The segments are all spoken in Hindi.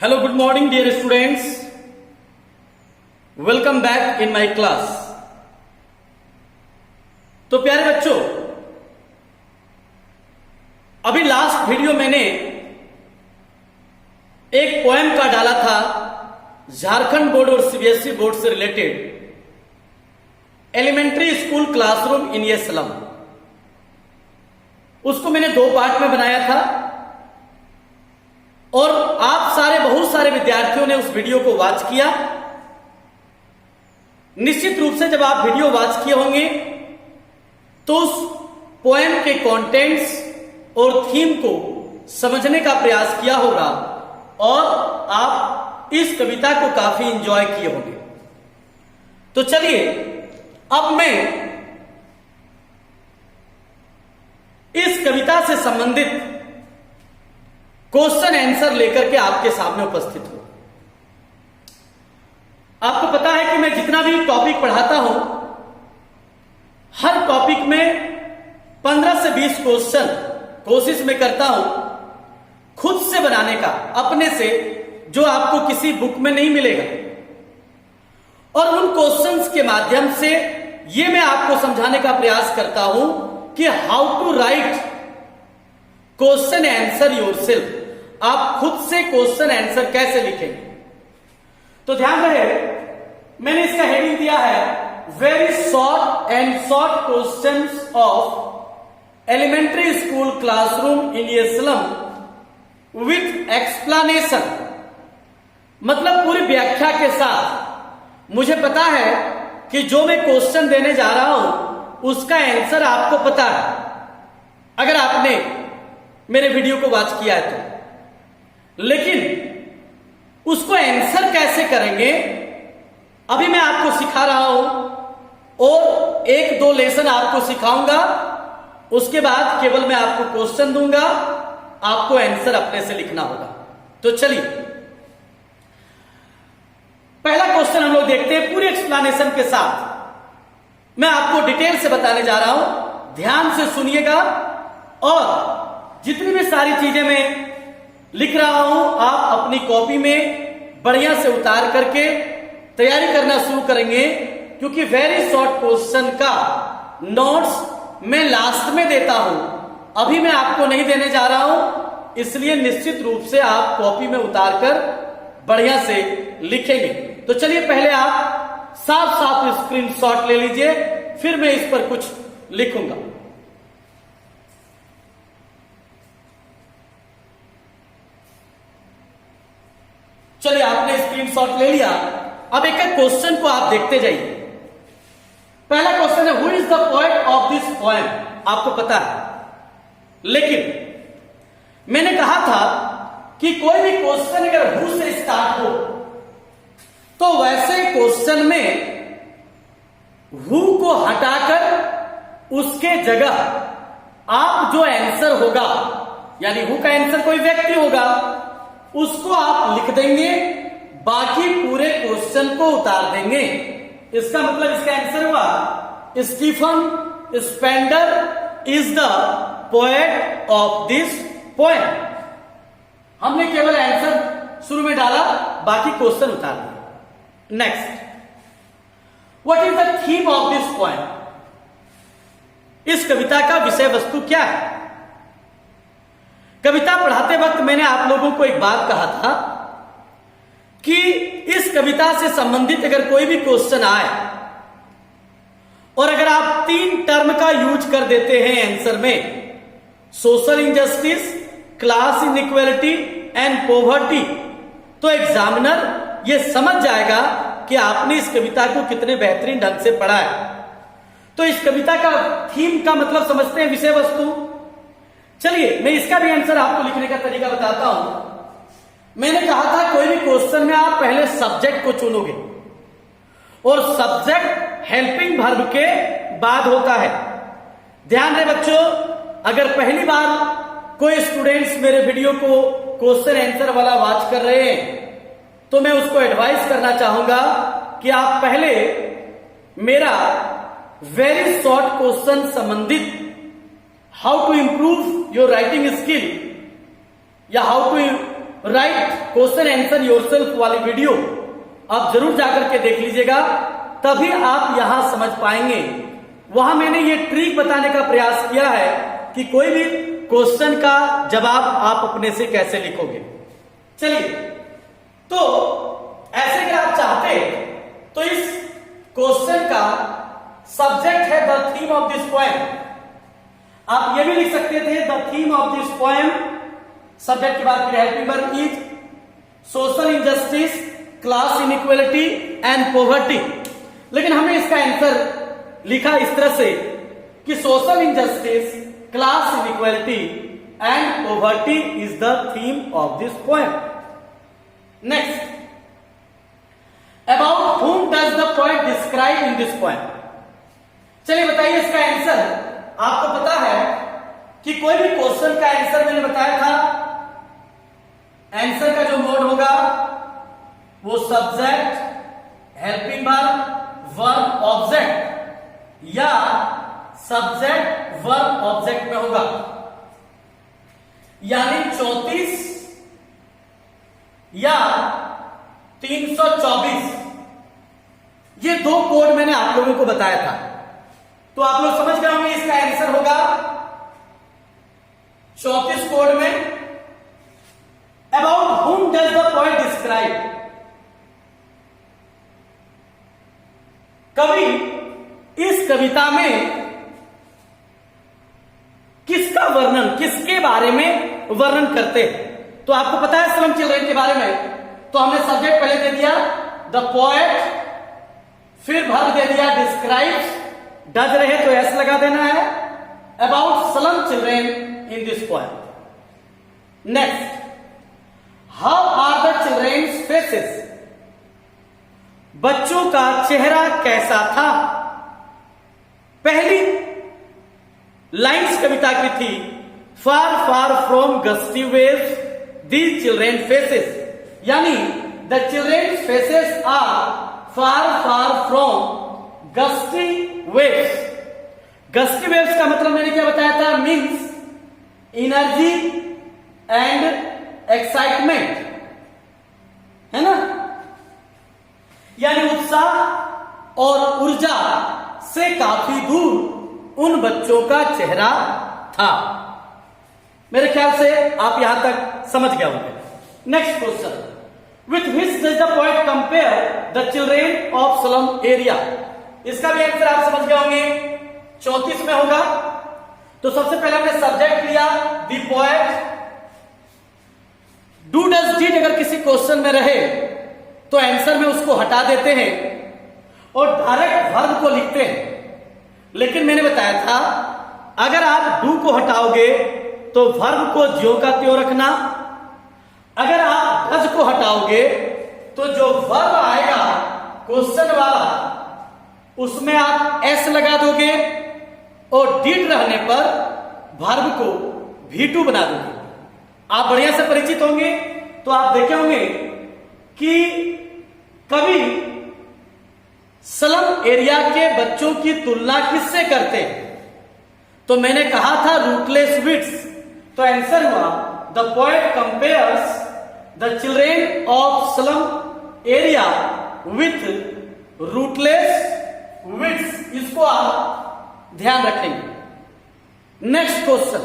Hello, good morning, dear students. Welcome back in my class. तो प्यारे बच्चों, अभी लास्ट वीडियो मैंने एक पोएम का डाला था झारखंड बोर्ड और सीबीएसई बोर्ड से related, elementary school classroom in a slum. उसको मैंने दो पार्ट में बनाया था और आप बहुत सारे विद्यार्थियों ने उस वीडियो को वॉच किया। निश्चित रूप से जब आप वीडियो वॉच किए होंगे तो उस पोएम के कंटेंट्स और थीम को समझने का प्रयास किया होगा और आप इस कविता को काफी एंजॉय किए होंगे। तो चलिए अब मैं इस कविता से संबंधित क्वेश्चन आंसर लेकर के आपके सामने उपस्थित हूं। आपको पता है कि मैं जितना भी टॉपिक पढ़ाता हूं, हर टॉपिक में 15 से 20 क्वेश्चन कोशिश में करता हूं खुद से बनाने का, अपने से, जो आपको किसी बुक में नहीं मिलेगा। और उन क्वेश्चंस के माध्यम से ये मैं आपको समझाने का प्रयास करता हूं कि how to write question answer yourself. आप खुद से क्वेश्चन आंसर कैसे लिखेंगे। तो ध्यान रहे, मैंने इसका हेडिंग दिया है very short and short questions of elementary school classroom in a slum with explanation. मतलब पूरी व्याख्या के साथ। मुझे पता है कि जो मैं क्वेश्चन देने जा रहा हूं उसका आंसर आपको पता है, अगर आपने मेरे वीडियो को वॉच किया है तो। लेकिन उसको आंसर कैसे करेंगे अभी मैं आपको सिखा रहा हूं और एक दो लेसन आपको सिखाऊंगा। उसके बाद केवल मैं आपको क्वेश्चन दूंगा, आपको आंसर अपने से लिखना होगा। तो चलिए पहला क्वेश्चन हम लोग देखते हैं पूरी एक्सप्लेनेशन के साथ। मैं आपको डिटेल से बताने जा रहा हूं, ध्यान से सुनिएगा और जितनी भी सारी चीजें मैं लिख रहा हूं आप अपनी कॉपी में बढ़िया से उतार करके तैयारी करना शुरू करेंगे, क्योंकि वेरी शॉर्ट क्वेश्चन का नोट्स मैं लास्ट में देता हूं, अभी मैं आपको नहीं देने जा रहा हूं। इसलिए निश्चित रूप से आप कॉपी में उतार कर बढ़िया से लिखेंगे। तो चलिए पहले आप साफ साफ स्क्रीनशॉट ले लीजिए, फिर मैं इस पर कुछ लिखूंगा। चलिए आपने स्क्रीनशॉट ले लिया। अब एक एक क्वेश्चन को आप देखते जाइए। पहला क्वेश्चन है, who is the poet of this poem. आपको पता है, लेकिन मैंने कहा था कि कोई भी क्वेश्चन अगर हु से स्टार्ट हो तो वैसे क्वेश्चन में हु को हटाकर उसके जगह आप जो आंसर होगा, यानी हु का आंसर कोई व्यक्ति होगा, उसको आप लिख देंगे, बाकी पूरे क्वेश्चन को उतार देंगे। इसका मतलब इसका आंसर हुआ Stephen Spender is the poet of this poem. हमने केवल आंसर शुरू में डाला, बाकी क्वेश्चन उतार दिया। Next, what is the theme of this poem. इस कविता का विषय वस्तु क्या है। कविता पढ़ाते वक्त मैंने आप लोगों को एक बात कहा था कि इस कविता से संबंधित अगर कोई भी क्वेश्चन आए और अगर आप 3 टर्म का यूज कर देते हैं आंसर में, social injustice, class inequality and poverty, तो एग्जामिनर ये समझ जाएगा कि आपने इस कविता को कितने बेहतरीन ढंग से पढ़ा है। तो इस कविता का थीम का मतलब समझते हैं, विषय वस्तु। चलिए मैं इसका भी आंसर आपको लिखने का तरीका बताता हूं। मैंने कहा था कोई भी क्वेश्चन में आप पहले सब्जेक्ट को चुनोगे और सब्जेक्ट हेल्पिंग वर्ब के बाद होता है। ध्यान रहे बच्चों, अगर पहली बार कोई स्टूडेंट्स मेरे वीडियो को क्वेश्चन आंसर वाला वॉच कर रहे हैं तो मैं उसको एडवाइस करना चाहूंगा कि आप पहले मेरा वेरी शॉर्ट क्वेश्चन संबंधित how to improve your writing skill या how to write question answer yourself वाली वीडियो आप जरूर जाकर के देख लीजिएगा, तभी आप यहां समझ पाएंगे। वहां मैंने ये ट्रिक बताने का प्रयास किया है कि कोई भी क्वेश्चन का जवाब आप अपने से कैसे लिखोगे। चलिए, तो ऐसे अगर आप चाहते तो इस क्वेश्चन का सब्जेक्ट है the theme of this poem. आप ये भी लिख सकते थे the theme of this poem, subject की बात करें helping verb is social injustice, class inequality and poverty. लेकिन हमने इसका आंसर लिखा इस तरह से कि social injustice, class inequality and poverty is the theme of this poem. Next, about whom does the poet describe in this poem? चलिए बताइए इसका आंसर। आपको पता है कि कोई भी क्वेश्चन का आंसर मैंने बताया था, आंसर का जो मोड होगा वो subject, helping verb, verb object या सब्जेक्ट वर्ब ऑब्जेक्ट में होगा। यानी 34 या 324, ये दो कोड मैंने आप लोगों को बताया था, तो आप लोग समझ गए होंगे इसका आंसर होगा 34 कोड में। About whom does the poet describe? कवि इस कविता में किसका वर्णन, किसके बारे में वर्णन करते हैं? तो आपको पता है स्लम चिल्ड्रन के बारे में, तो हमने सब्जेक्ट पहले दे दिया द पोएट, फिर वर्ब दे दिया डिस्क्राइब्स, डज रहे तो एस लगा देना है, about slum children in this poem. Next, how are the childrens faces? बच्चों का चेहरा कैसा था? पहली लाइन्स कविता की थी far far from gusty waves these children faces, यानी the children faces are far far from gusty waves. Gusty waves का मतलब मैंने क्या बताया था? मीन्स एनर्जी एंड एक्साइटमेंट, है ना, यानी उत्साह और ऊर्जा से काफी दूर उन बच्चों का चेहरा था। मेरे ख्याल से आप यहां तक समझ गए होंगे। Next question, with which does the poet compare the children of slum area? इसका भी आंसर आप समझ गए होंगे, 34 में होगा। तो सबसे पहले हमने सब्जेक्ट लिया the poet, do does did अगर किसी क्वेश्चन में रहे तो आंसर में उसको हटा देते हैं और डायरेक्ट वर्ब को लिखते हैं। लेकिन मैंने बताया था अगर आप डू को हटाओगे तो वर्ब को ज्यों का त्यों रखना, अगर आप डज को हटाओगे तो जो वर्ब आएगा क्वेश्चन वाला उसमें आप एस लगा दोगे और डिड रहने पर वर्ब को V2 बना दोगे। आप बढ़िया से परिचित होंगे तो आप देखे होंगे कि कभी स्लम एरिया के बच्चों की तुलना किससे करते हैं? तो मैंने कहा था रूटलेस विट्स, तो आंसर हुआ the poet compares the children of slum area with rootless weeds. इसको आप ध्यान रखेंगे। Next question,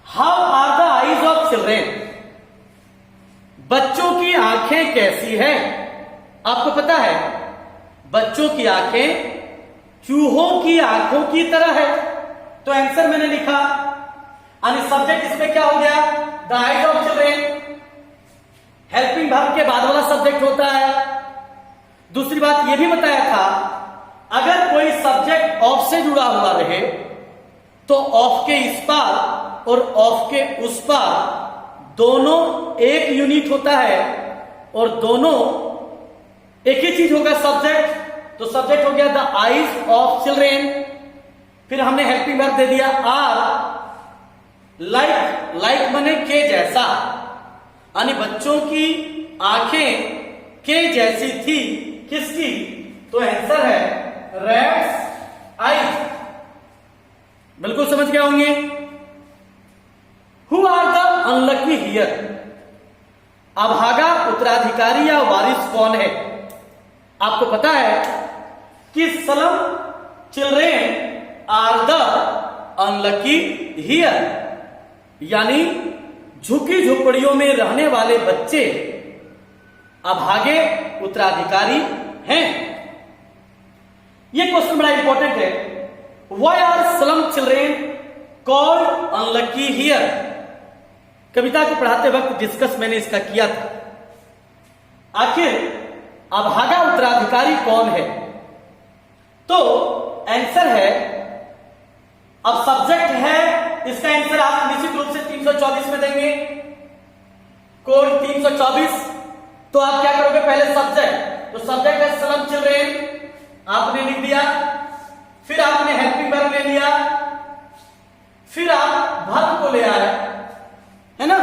how are the eyes of children? बच्चों की आंखें कैसी है? आपको पता है बच्चों की आंखें चूहों की आंखों की तरह है, तो आंसर मैंने लिखा, यानी सब्जेक्ट इसमें क्या हो गया? The eyes of children. Helping verb के बाद वाला सब्जेक्ट होता है। दूसरी बात यह भी बताया था अगर कोई सब्जेक्ट ऑफ से जुड़ा हुआ रहे तो ऑफ के इस पार और ऑफ के उस पार दोनों एक यूनिट होता है और दोनों एक ही चीज होगा सब्जेक्ट, तो सब्जेक्ट हो गया द आईज ऑफ चिल्ड्रन। फिर हमने हेल्पिंग वर्ब दे दिया आर, लाइक, लाइक बने के जैसा, यानी बच्चों की आंखें के जैसी थी। किसकी? तो आंसर है रैट्स आईज। बिल्कुल समझ गए होंगे। Who are the unlucky here? अभागा उत्तराधिकारी या वारिस कौन है? आपको पता है कि slum children are the unlucky here, यानी झुकी झोपड़ियों में रहने वाले बच्चे अभागे उत्तराधिकारी हैं। यह क्वेश्चन बड़ा इंपॉर्टेंट है। Why are slum children called unlucky here? कविता को पढ़ाते वक्त डिस्कस मैंने इसका किया था। आखिर अभागा उत्तराधिकारी कौन है? तो आंसर है, अब सब्जेक्ट है, इसका आंसर आप निश्चित रूप से 324 में देंगे, कोड 324। तो आप क्या करोगे, पहले सब्जेक्ट, तो सब्जेक्ट है स्लम चिल्ड्रेन, आपने लिख दिया, फिर आपने हेल्पिंग वर्ब ले लिया, फिर आप वर्ब को ले आए, है ना।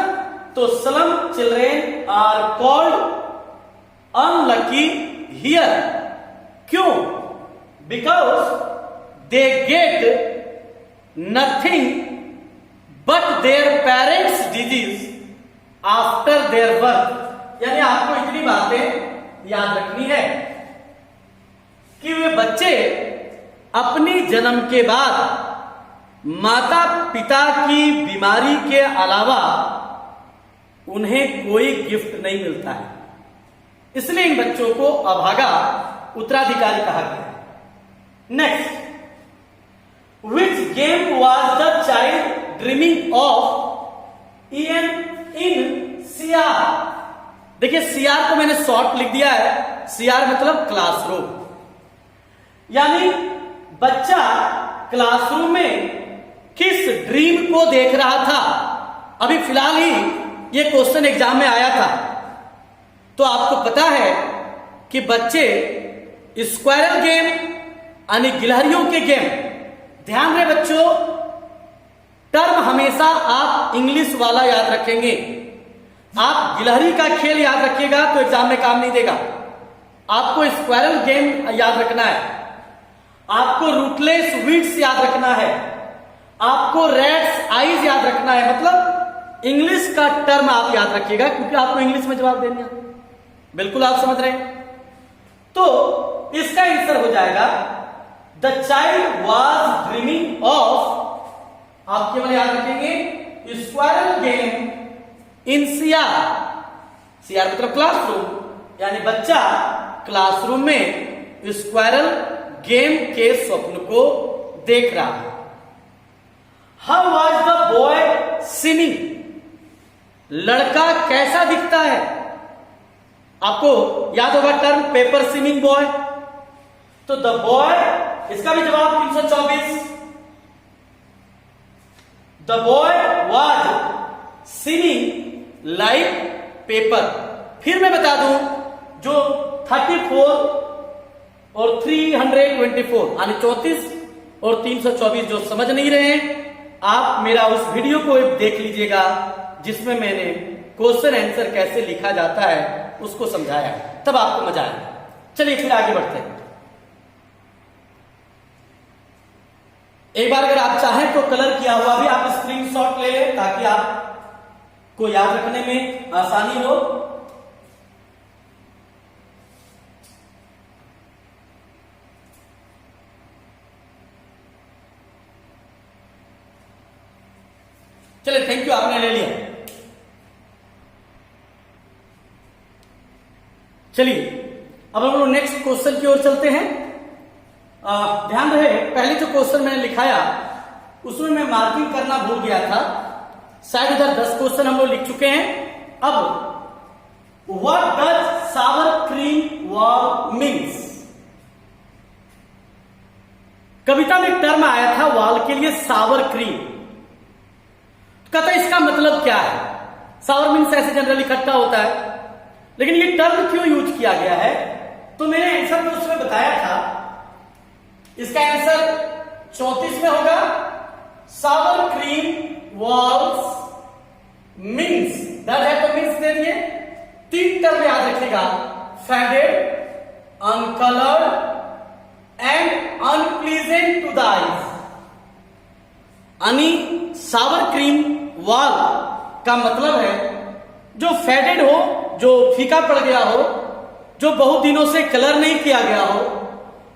तो slum children are called unlucky here. क्यों? Because they get nothing but their parents disease after their birth. यानी आपको इतनी बातें याद रखनी है कि वे बच्चे अपनी जन्म के बाद माता पिता की बीमारी के अलावा उन्हें कोई गिफ्ट नहीं मिलता है, इसलिए इन बच्चों को अभागा उत्तराधिकारी कहा गया है। Next, which game was the child dreaming of in CR? देखिए सीआर को मैंने शॉर्ट लिख दिया है, सीआर मतलब क्लासरूम, यानी बच्चा क्लासरूम में किस ड्रीम को देख रहा था। अभी फिलहाल ही ये क्वेश्चन एग्जाम में आया था। तो आपको पता है कि बच्चे स्क्वायरल गेम यानी गिलहरियों के गेम, ध्यान रहे बच्चों, टर्म हमेशा आप इंग्लिश वाला याद रखेंगे। आप गिलहरी का खेल याद रखिएगा तो एग्जाम में काम नहीं देगा। आपको स्क्वायरल गेम याद रखना है, आपको रूटलेस वीड्स याद रखना है, आपको रैट्स आईज याद रखना है। मतलब इंग्लिश का टर्म आप याद रखिएगा, क्योंकि आपको इंग्लिश में जवाब देना है। बिल्कुल आप समझ रहे हैं। तो इसका आंसर हो जाएगा the child was dreaming of, आप केवल याद रखेंगे squirrel game in CR. CR मतलब क्लासरूम, यानी बच्चा क्लासरूम में स्क्वायरल गेम के स्वप्न को देख रहा है। How was the boy seeming? लड़का कैसा दिखता है? आपको याद होगा टर्म पेपर सीमिंग बॉय। तो द बॉय, इसका भी जवाब 324। The boy was seeming like paper. फिर मैं बता दूं, जो 34 और 324 यानी 34 और 324 जो समझ नहीं रहे हैं, आप मेरा उस वीडियो को देख लीजिएगा जिसमें मैंने क्वेश्चन आंसर कैसे लिखा जाता है उसको समझाया, तब आपको मजा आएगा। चलिए फिर आगे बढ़ते हैं। एक बार अगर आप चाहें तो कलर किया हुआ भी आप स्क्रीनशॉट ले लें ताकि आपको याद रखने में आसानी हो। चलिए थैंक यू, आपने ले लिया। चलिए अब हम लोग नेक्स्ट क्वेश्चन की ओर चलते हैं। ध्यान रहे, पहले जो क्वेश्चन मैंने लिखाया उसमें मैं मार्किंग करना भूल गया था। शायद इधर 10 क्वेश्चन हम लोग लिख चुके हैं। अब what does sour cream wall means? कविता में टर्म आया था वॉल के लिए सावर क्रीम। कहता है इसका मतलब क्या है? सावर मीन्स ऐसे जनरली खट्टा होता है, लेकिन ये टर्म क्यों यूज किया गया है? तो मैंने आंसर तो उसमें बताया था, इसका आंसर 34 में होगा। सावर क्रीम वॉल्स मीन्स, डर है तो मीन्स दे दिए। 3 टर्म याद रखिएगा, faded, uncoloured and unpleasant to the eyes. यानी सावर क्रीम वॉल का मतलब है जो फेडेड हो, जो फीका पड़ गया हो, जो बहुत दिनों से कलर नहीं किया गया हो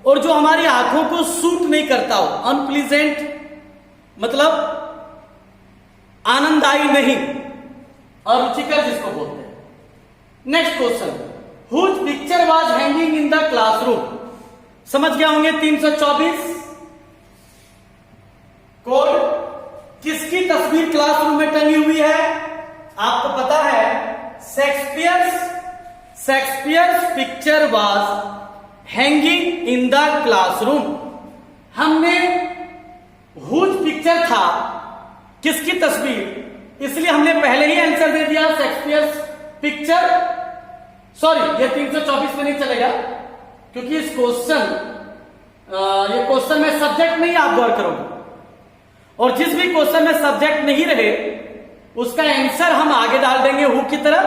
और जो हमारी आंखों को सूट नहीं करता हो, अनप्लीजेंट मतलब आनंददायी नहीं, अरुचिकर जिसको बोलते हैं। Next question, whose picture was hanging in the classroom. समझ गया होंगे 324 कोड, किसकी तस्वीर क्लासरूम में टंगी हुई है? आपको पता है Shakespeare's picture was hanging in the classroom. हमने हुज पिक्चर था, किसकी तस्वीर, इसलिए हमने पहले ही आंसर दे दिया शेक्सपियर्स पिक्चर। सॉरी, ये 324 में नहीं चलेगा क्योंकि इस ये क्वेश्चन में सब्जेक्ट नहीं आप गौर करोगे, और जिस भी क्वेश्चन में सब्जेक्ट नहीं रहे उसका आंसर हम आगे डाल देंगे हु की तरह।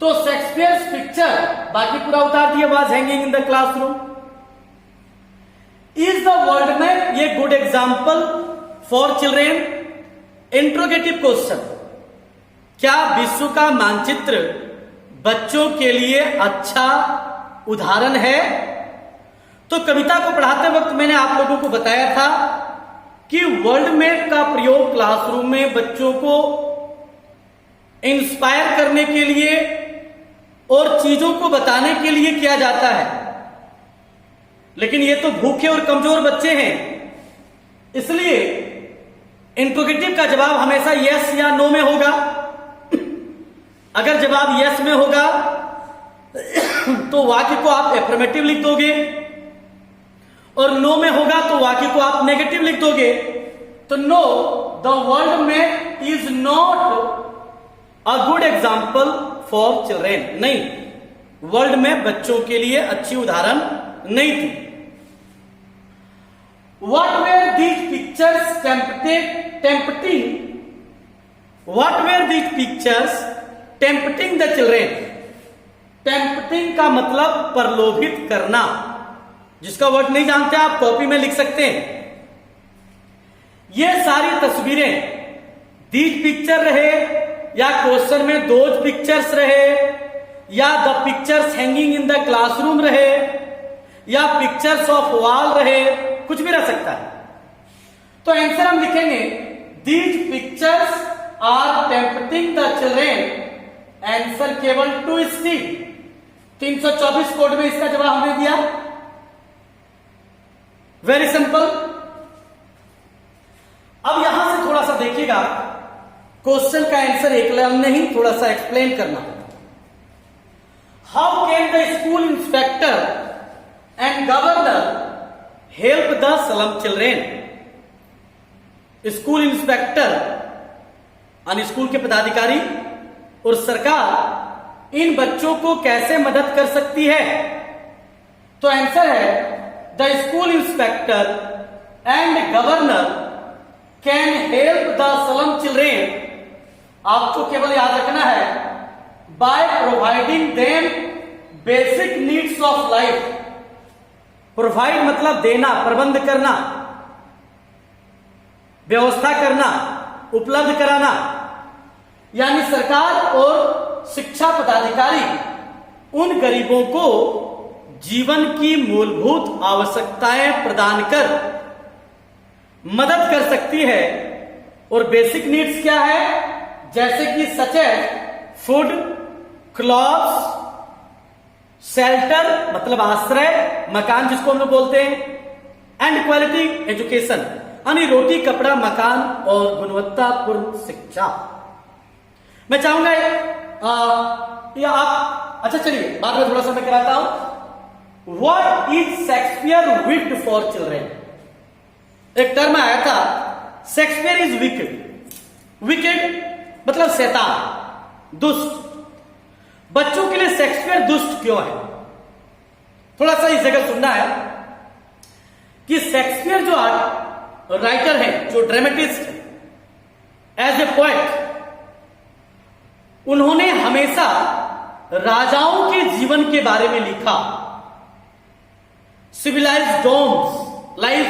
तो शेक्सपियर्स पिक्चर, बाकी पूरा उतार दिया, was hanging in the classroom. Is the world में, ये good example for children. Interrogative question, क्या विश्व का मानचित्र बच्चों के लिए अच्छा उदाहरण है? तो कविता को पढ़ाते वक्त मैंने आप लोगों को बताया था कि वर्ल्ड मैप का प्रयोग क्लासरूम में बच्चों को इंस्पायर करने के लिए और चीजों को बताने के लिए किया जाता है, लेकिन ये तो भूखे और कमजोर बच्चे हैं, इसलिए इंट्रोगेटिव का जवाब हमेशा यस या नो में होगा। अगर जवाब यस में होगा तो वाक्य को आप एफर्मेटिव लिख दोगे, और नो में होगा तो वाक्य को आप नेगेटिव लिख दोगे। तो no, the world map is not a good example for children. नहीं, वर्ल्ड मैप बच्चों के लिए अच्छी उदाहरण नहीं थी। What were these pictures tempting? What were these pictures tempting the children? Tempting का मतलब प्रलोभित करना। जिसका वर्ड नहीं जानते आप कॉपी में लिख सकते हैं। ये सारी तस्वीरें दीज पिक्चर रहे या क्वेश्चन में दोज पिक्चर्स रहे या the pictures hanging in the classroom रहे या पिक्चर्स ऑफ वॉल रहे, कुछ भी रह सकता है। तो आंसर हम लिखेंगे these pictures are tempting the children. Answer केवल 2C। 324 कोड में इसका जवाब हमने दिया। Very simple. अब यहां से थोड़ा सा देखिएगा, क्वेश्चन का आंसर एक लाइन नहीं, थोड़ा सा एक्सप्लेन करना। How can the school inspector and governor help the slum children? School inspector यानी स्कूल के पदाधिकारी और सरकार इन बच्चों को कैसे मदद कर सकती है? तो आंसर है the school inspector and governor can help the slum children. आपको केवल याद रखना है by providing them basic needs of life. Provide मतलब देना, प्रबंध करना, व्यवस्था करना, उपलब्ध कराना। यानी सरकार और शिक्षा पदाधिकारी उन गरीबों को जीवन की मूलभूत आवश्यकताएं प्रदान कर मदद कर सकती है। और बेसिक नीड्स क्या है? जैसे कि such as food, clothes, shelter मतलब आश्रय, मकान जिसको हम लोग बोलते हैं, एंड क्वालिटी एजुकेशन यानी रोटी, कपड़ा, मकान और गुणवत्तापूर्ण शिक्षा। मैं चाहूंगा या आप, अच्छा चलिए बाद में थोड़ा सा मैं कराता हूं। What is Shakespeare wicked for children? एक टर्म आया था, शेक्सपियर इज विकेड। विकेड मतलब शैतान, दुष्ट। बच्चों के लिए शेक्सपियर दुष्ट क्यों है? थोड़ा सा इस जगह सुनना है कि शेक्सपियर जो राइटर है, जो ड्रामेटिस्ट है, एज ए पोएट, उन्होंने हमेशा राजाओं के जीवन के बारे में लिखा। Civilized domes, life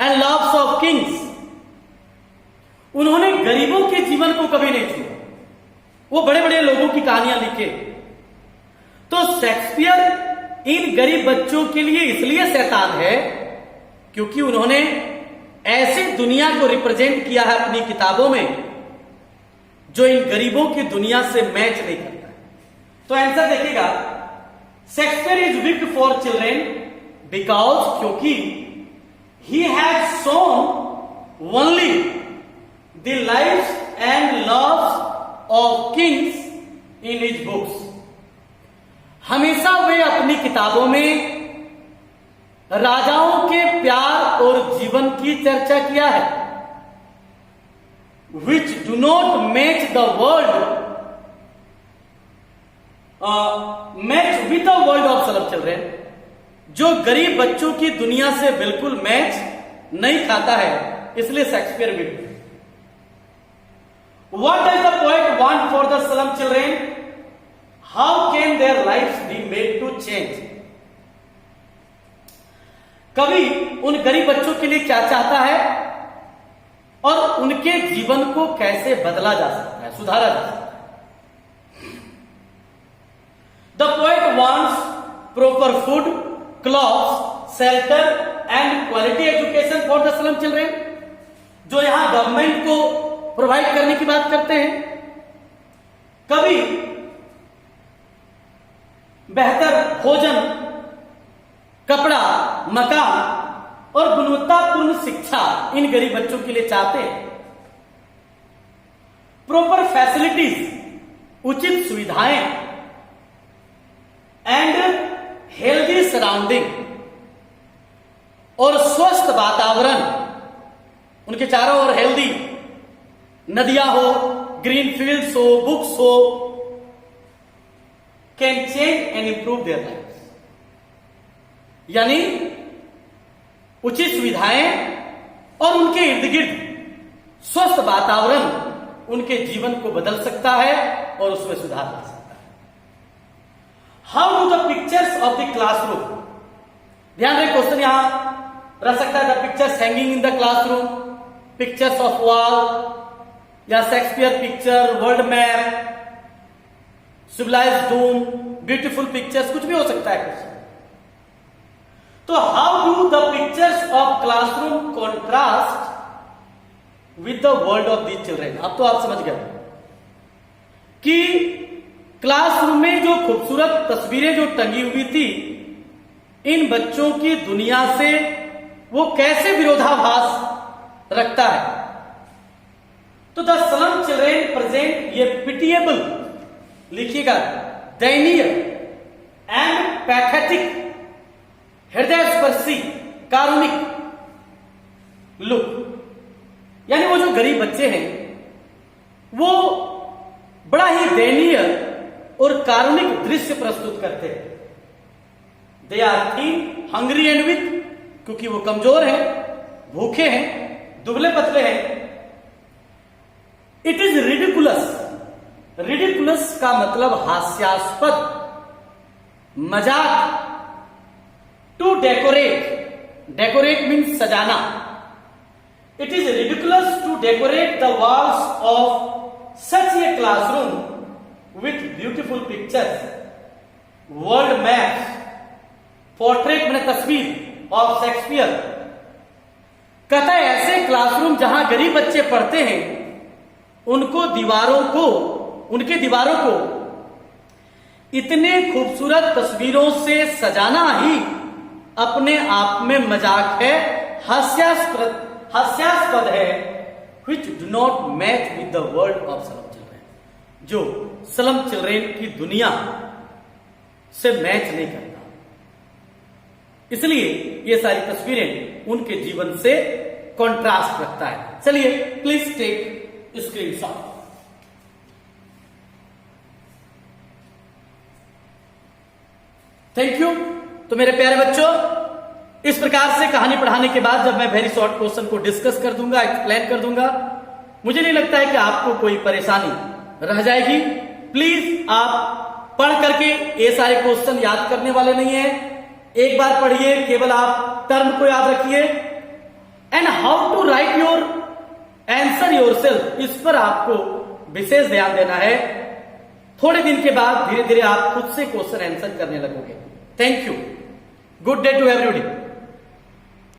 and loves of kings. उन्होंने गरीबों के जीवन को कभी नहीं छुआ। वो बड़े बड़े लोगों की कहानियां लिखे। तो शेक्सपियर इन गरीब बच्चों के लिए इसलिए शैतान है क्योंकि उन्होंने ऐसी दुनिया को रिप्रेजेंट किया है अपनी किताबों में जो इन गरीबों की दुनिया से मैच नहीं करता है। तो आंसर देखिएगा, Shakespeare is wicked for children because, क्योंकि he has shown only the lives and loves of kings in his books. हमेशा वे अपनी किताबों में राजाओं के प्यार और जीवन की चर्चा किया है, which do not match the world match with the world of slum children, जो गरीब बच्चों की दुनिया से बिल्कुल मैच नहीं खाता है। इसलिए Shakespeare wicked. What does the poet want for the slum children? How can their lives be made to change? कवि उन गरीब बच्चों के लिए क्या चाहता है और उनके जीवन को कैसे बदला जा सकता है, सुधारा जा सकता है। The poet wants proper food, clothes, shelter and quality education for the slum children, जो यहां गवर्नमेंट को प्रोवाइड करने की बात करते हैं। कवि बेहतर भोजन, कपड़ा, मकान और गुणवत्तापूर्ण शिक्षा इन गरीब बच्चों के लिए चाहते हैं। प्रॉपर फैसिलिटीज, उचित सुविधाएं एंड हेल्दी सराउंडिंग और स्वस्थ वातावरण, उनके चारों ओर हेल्दी नदियां हो, ग्रीन फील्ड्स हो, बुक्स हो, can change and improve their life. यानी उचित सुविधाएं और उनके इर्द गिर्द स्वस्थ वातावरण उनके जीवन को बदल सकता है और उसमें सुधार ला सकता है। How do the pictures of the classroom, ध्यान रहे क्वेश्चन यहां रह सकता है, the pictures hanging in the classroom, pictures of wall या Shakespeare picture, world map, civilised doom, beautiful pictures, कुछ भी हो सकता है कुछ। तो how do the pictures of classroom contrast with the world of these children. अब तो आप समझ गए कि क्लासरूम में जो खूबसूरत तस्वीरें जो टंगी हुई थी इन बच्चों की दुनिया से वो कैसे विरोधाभास रखता है। तो द स्लम चिल्ड्रेन प्रेजेंट ये पिटिएबल, लिखिएगा, दयनीय एंड पैथेटिक, हृदय स्पर्शी, कारुणिक लुक। यानी वो जो गरीब बच्चे हैं वो बड़ा ही दयनीय और कारुणिक दृश्य प्रस्तुत करते हैं। They are thin, hungry and weak, क्योंकि वो कमजोर हैं, भूखे हैं, दुबले पतले हैं। इट इज रिडिकुलस, रिडिकुलस का मतलब हास्यास्पद, मजाक। टू डेकोरेट, डेकोरेट मीन्स सजाना। It is ridiculous to decorate the walls of such a classroom with beautiful pictures, world maps, portrait में तस्वीर ऑफ शेक्सपियर। कहता है ऐसे क्लासरूम जहां गरीब बच्चे पढ़ते हैं उनको दीवारों को, उनके दीवारों को इतने खूबसूरत तस्वीरों से सजाना ही अपने आप में मजाक है, हास्यास्पद है, which do not match with the world of slum children, जो स्लम चिल्ड्रेन की दुनिया से मैच नहीं करता। इसलिए ये सारी तस्वीरें उनके जीवन से कॉन्ट्रास्ट रखता है। चलिए please take screenshot. Thank you. तो मेरे प्यारे बच्चों, इस प्रकार से कहानी पढ़ाने के बाद जब मैं वेरी शॉर्ट क्वेश्चन को डिस्कस कर दूंगा, एक्सप्लेन कर दूंगा, मुझे नहीं लगता है कि आपको कोई परेशानी रह जाएगी। प्लीज आप पढ़ करके, ये सारे क्वेश्चन याद करने वाले नहीं है, एक बार पढ़िए, केवल आप टर्म को याद रखिए। And how to write your answer yourself, इस पर आपको विशेष ध्यान देना है थोड़े दिन के बाद धीरे धीरे आप खुद से क्वेश्चन आंसर करने लगोगे। Thank you. Good day to everybody.